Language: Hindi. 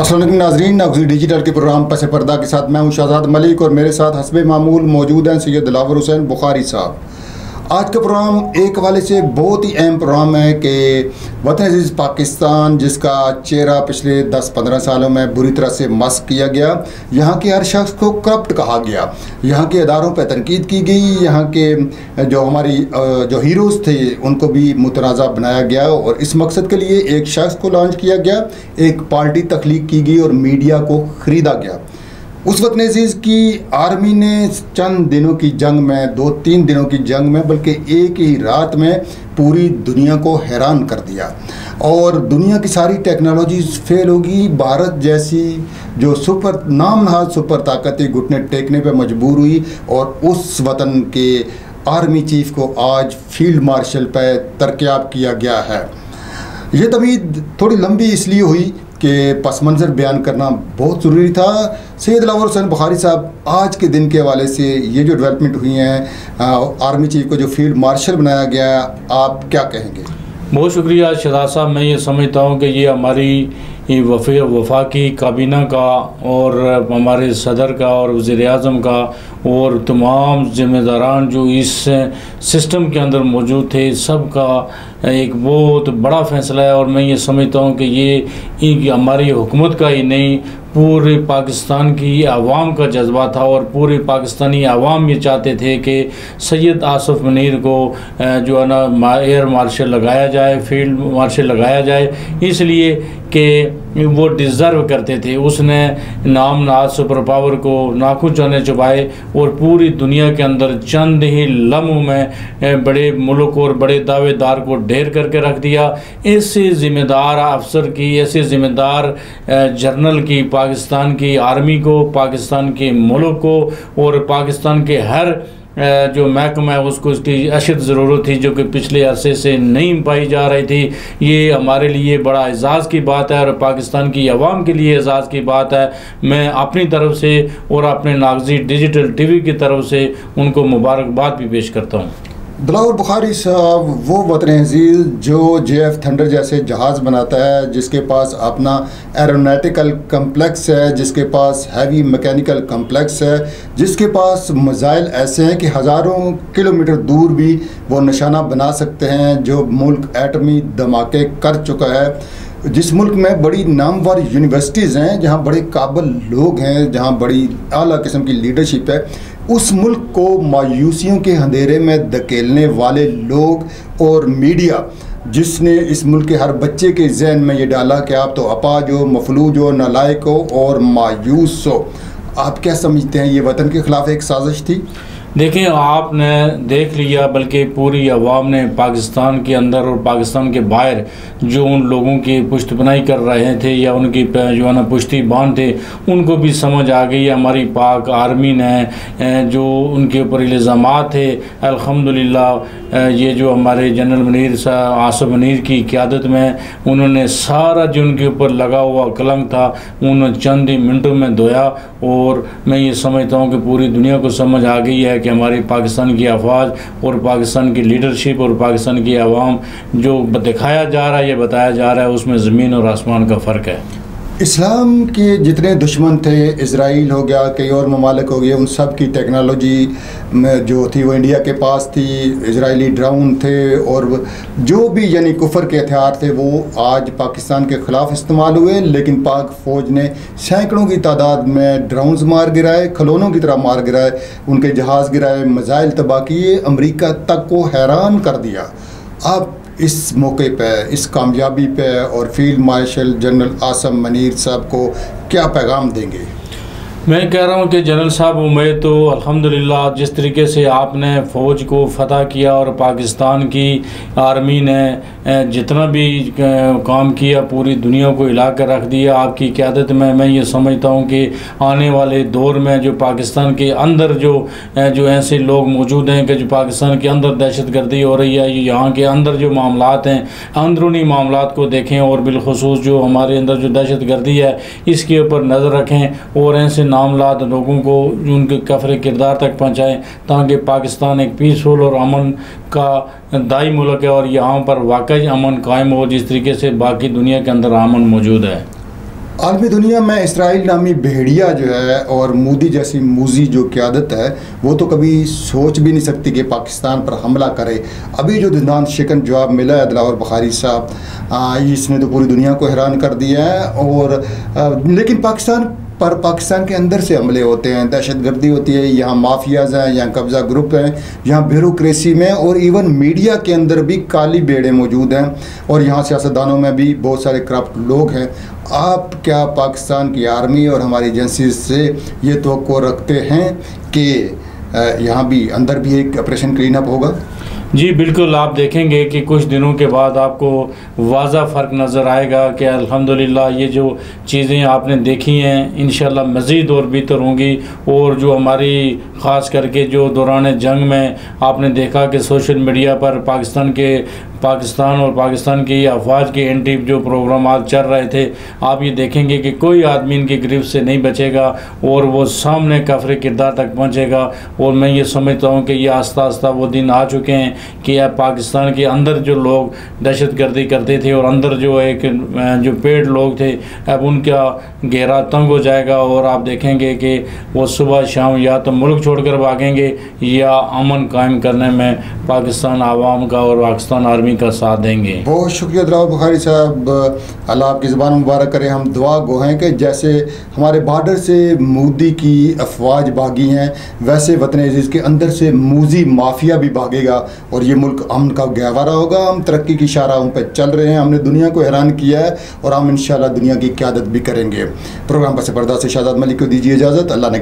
अस्सलाम वालेकुम नाज़रीन, नगज़ी डिजिटल के प्रोग्राम पस पर्दा के साथ मैं हूं शाहज़ाद मलिक और मेरे साथ हस्बे मामूल मौजूद हैं सैयद दिलावर हुसैन बुखारी साहब। आज का प्रोग्राम एक हवाले से बहुत ही अहम प्रोग्राम है कि वतन अज़ीज़ पाकिस्तान, जिसका चेहरा पिछले 10-15 सालों में बुरी तरह से मस्क किया गया, यहाँ के हर शख्स को करप्ट कहा गया, यहाँ के अदारों पर तनकीद की गई, यहाँ के जो हमारी जो हीरोज़ थे उनको भी मुतनाज़ा बनाया गया और इस मकसद के लिए एक शख्स को लॉन्च किया गया, एक पार्टी तख्लीक की गई और मीडिया को ख़रीदा गया। उस वतन अज़ीज़ की आर्मी ने चंद दिनों की जंग में, 2-3 दिनों की जंग में, बल्कि एक ही रात में पूरी दुनिया को हैरान कर दिया और दुनिया की सारी टेक्नोलॉजी फेल होगी। भारत जैसी जो सुपर नाम नहाद सुपर ताकत थी घुटने टेकने पे मजबूर हुई और उस वतन के आर्मी चीफ को आज फील्ड मार्शल पर तरक्याब किया गया है। ये तमीद थोड़ी लंबी इसलिए हुई कि पस मंज़र बयान करना बहुत ज़रूरी था। सैयद दिलावर हुसैन बुखारी साहब, आज के दिन के हवाले से ये जो डेवलपमेंट हुई हैं, आर्मी चीफ को जो फील्ड मार्शल बनाया गया, आप क्या कहेंगे? बहुत शुक्रिया शहजाद साहब। मैं ये समझता हूँ कि ये हमारी वफाकी काबीना का और हमारे सदर का और वज़ीर-ए-आज़म का और तमाम ज़िम्मेदारान जो इस सिस्टम के अंदर मौजूद थे, सब का एक बहुत बड़ा फ़ैसला है और मैं ये समझता हूँ कि ये हमारी हुकूमत का ही नहीं, पूरे पाकिस्तान की आवाम का जज्बा था और पूरे पाकिस्तानी आवाम ये चाहते थे कि सैयद आसिफ मुनीर को जो है ना एयर मार्शल लगाया जाए, फील्ड मार्शल लगाया जाए, इसलिए कि वो डिज़र्व करते थे। उसने नाम नाज सुपर पावर को नाखून जाने चुभाए और पूरी दुनिया के अंदर चंद ही लम्हों में बड़े मुल्क और बड़े दावेदार को ढेर करके रख दिया। ऐसे ज़िम्मेदार अफसर की, ऐसे ज़िम्मेदार जर्नल की, पाकिस्तान की आर्मी को, पाकिस्तान के मुल्क को और पाकिस्तान के हर जो महकमा है उसको इसकी अशद ज़रूरत थी, जो कि पिछले अरसे से नहीं पाई जा रही थी। ये हमारे लिए बड़ा एज़ाज़ की बात है और पाकिस्तान की आवाम के लिए एज़ाज़ की बात है। मैं अपनी तरफ से और अपने नागज़ी डिजिटल टीवी की तरफ से उनको मुबारकबाद भी पेश करता हूँ। दिलावर बुखारी साहब वो वतन अज़ीज़ जो JF थंडर जैसे जहाज़ बनाता है, जिसके पास अपना एरोनॉटिकल कम्प्लेक्स है, जिसके पास हैवी मैकेनिकल कम्प्लेक्स है, जिसके पास मिसाइल ऐसे हैं कि हज़ारों किलोमीटर दूर भी वो निशाना बना सकते हैं, जो मुल्क एटमी धमाके कर चुका है, जिस मुल्क में बड़ी नामवर यूनिवर्सिटीज़ हैं, जहाँ बड़े काबिल लोग हैं, जहाँ बड़ी आला किस्म की लीडरशिप है, उस मुल्क को मायूसियों के अंधेरे में धकेलने वाले लोग और मीडिया, जिसने इस मुल्क के हर बच्चे के जहन में ये डाला कि आप तो अपाज हो, मफलूज हो, नालायक हो और मायूस हो। आप क्या समझते हैं, ये वतन के ख़िलाफ़ एक साजिश थी? देखिए, आपने देख लिया, बल्कि पूरी अवाम ने पाकिस्तान के अंदर और पाकिस्तान के बाहर जो उन लोगों की पुश्तपनाही कर रहे थे या उनकी जो है ना पुश्ती बांध थे, उनको भी समझ आ गई। हमारी पाक आर्मी ने जो उनके ऊपर इल्ज़ामात थे, अल्हम्दुलिल्लाह ये जो हमारे जनरल मुनीर आसिफ मुनीर की क़यादत में उन्होंने सारा जो उनके ऊपर लगा हुआ कलंक था, उन्होंने चंद ही मिनटों में धोया और मैं ये समझता हूँ कि पूरी दुनिया को समझ आ गई है कि हमारी पाकिस्तान की अफवाज और पाकिस्तान की लीडरशिप और पाकिस्तान की आवाम जो दिखाया जा रहा है, ये बताया जा रहा है, उसमें ज़मीन और आसमान का फ़र्क है। इस्लाम के जितने दुश्मन थे, इज़राइल हो गया, कई और ममालिक हो गए, उन सब की टेक्नोलॉजी जो थी वो इंडिया के पास थी। इजरायली ड्रोन थे और जो भी यानी कुफर के हथियार थे वो आज पाकिस्तान के ख़िलाफ़ इस्तेमाल हुए, लेकिन पाक फ़ौज ने सैकड़ों की तादाद में ड्रोन्स मार गिराए, खिलौनों की तरह मार गिराए, उनके जहाज़ गिराए, मिसाइल तबाह किए, अमरीका तक को हैरान कर दिया। अब इस मौके पे, इस कामयाबी पे और field marshal general Asif Munir साहब को क्या पैगाम देंगे? मैं कह रहा हूँ कि जनरल साहब, उम्मीद तो अल्हम्दुलिल्लाह जिस तरीके से आपने फ़ौज को फ़तह किया और पाकिस्तान की आर्मी ने जितना भी काम किया पूरी दुनिया को हिला कर रख दिया आपकी क़यादत में। मैं ये समझता हूँ कि आने वाले दौर में जो पाकिस्तान के अंदर जो ऐसे लोग मौजूद हैं कि जो पाकिस्तान के अंदर दहशतगर्दी हो रही है, यहाँ के अंदर जो मामलात हैं, अंदरूनी मामलात को देखें और बिलखुसूस जो हमारे अंदर जो दहशतगर्दी है इसके ऊपर नज़र रखें और ऐसे मामलात लोगों को उनके कफरे किरदार तक पहुँचाएँ, ताकि पाकिस्तान एक पीसफुल और अमन का दाई मुल्क है और यहाँ पर वाकई अमन कायम हो जिस तरीके से बाकी दुनिया के अंदर अमन मौजूद है। आलमी दुनिया में इसराइल नामी भेड़िया जो है और मोदी जैसी मूजी जो क़यादत है वो तो कभी सोच भी नहीं सकती कि पाकिस्तान पर हमला करे। अभी जो दिनान शिकन जवाब मिला है दिलावर बुखारी साहब, इसने तो पूरी दुनिया को हैरान कर दिया है। और लेकिन पाकिस्तान के अंदर से हमले होते हैं, दहशतगर्दी होती है, यहाँ माफियाज़ हैं, यहाँ कब्ज़ा ग्रुप हैं, यहाँ ब्यूरोक्रेसी में और इवन मीडिया के अंदर भी काली बेड़े मौजूद हैं और यहाँ सियासतदानों में भी बहुत सारे करप्ट लोग हैं। आप क्या पाकिस्तान की आर्मी और हमारी एजेंसी से ये तवक्को रखते हैं कि यहाँ भी अंदर भी एक ऑपरेशन क्लीन अप होगा? जी बिल्कुल, आप देखेंगे कि कुछ दिनों के बाद आपको वाज़ा फ़र्क नज़र आएगा कि अल्हम्दुलिल्लाह ये जो चीज़ें आपने देखी हैं इंशाल्लाह मज़ीद और बेहतर होंगी। और जो हमारी ख़ास करके जो दौरान जंग में आपने देखा कि सोशल मीडिया पर पाकिस्तान और पाकिस्तान की अफवाज के एंटी जो प्रोग्राम आज चल रहे थे, आप ये देखेंगे कि कोई आदमी इनकी गिरफ्त से नहीं बचेगा और वो सामने काफिर किरदार तक पहुँचेगा। और मैं ये समझता हूँ कि ये आस्ता आस्ता वो दिन आ चुके हैं कि अब पाकिस्तान के अंदर जो लोग दहशतगर्दी करते थे और अंदर जो पेड़ लोग थे, अब उनका घेरा तंग हो जाएगा और आप देखेंगे कि वो सुबह शाम या तो मुल्क छोड़कर भागेंगे या अमन कायम करने में पाकिस्तान आवाम का और पाकिस्तान आर्मी का साथ देंगे। बहुत शुक्रिया दिलावर बुखारी साहब, अल्लाह आपकी ज़बान मुबारक करे। हम दुआ गो हैं कि जैसे हमारे बॉर्डर से मोदी की अफवाज भागी हैं वैसे वतन अजीज़ के अंदर से मूजी माफिया भी भागेगा और ये मुल्क अमन का गहवारा होगा। हम तरक्की की शाहराहों पर चल रहे हैं, हमने दुनिया को हैरान किया है और हम इंशाल्लाह दुनिया की क़यादत भी करेंगे। प्रोग्राम पर पर्दा से शाहजाद मलिक को दीजिए इजाज़त। अल्लाह ने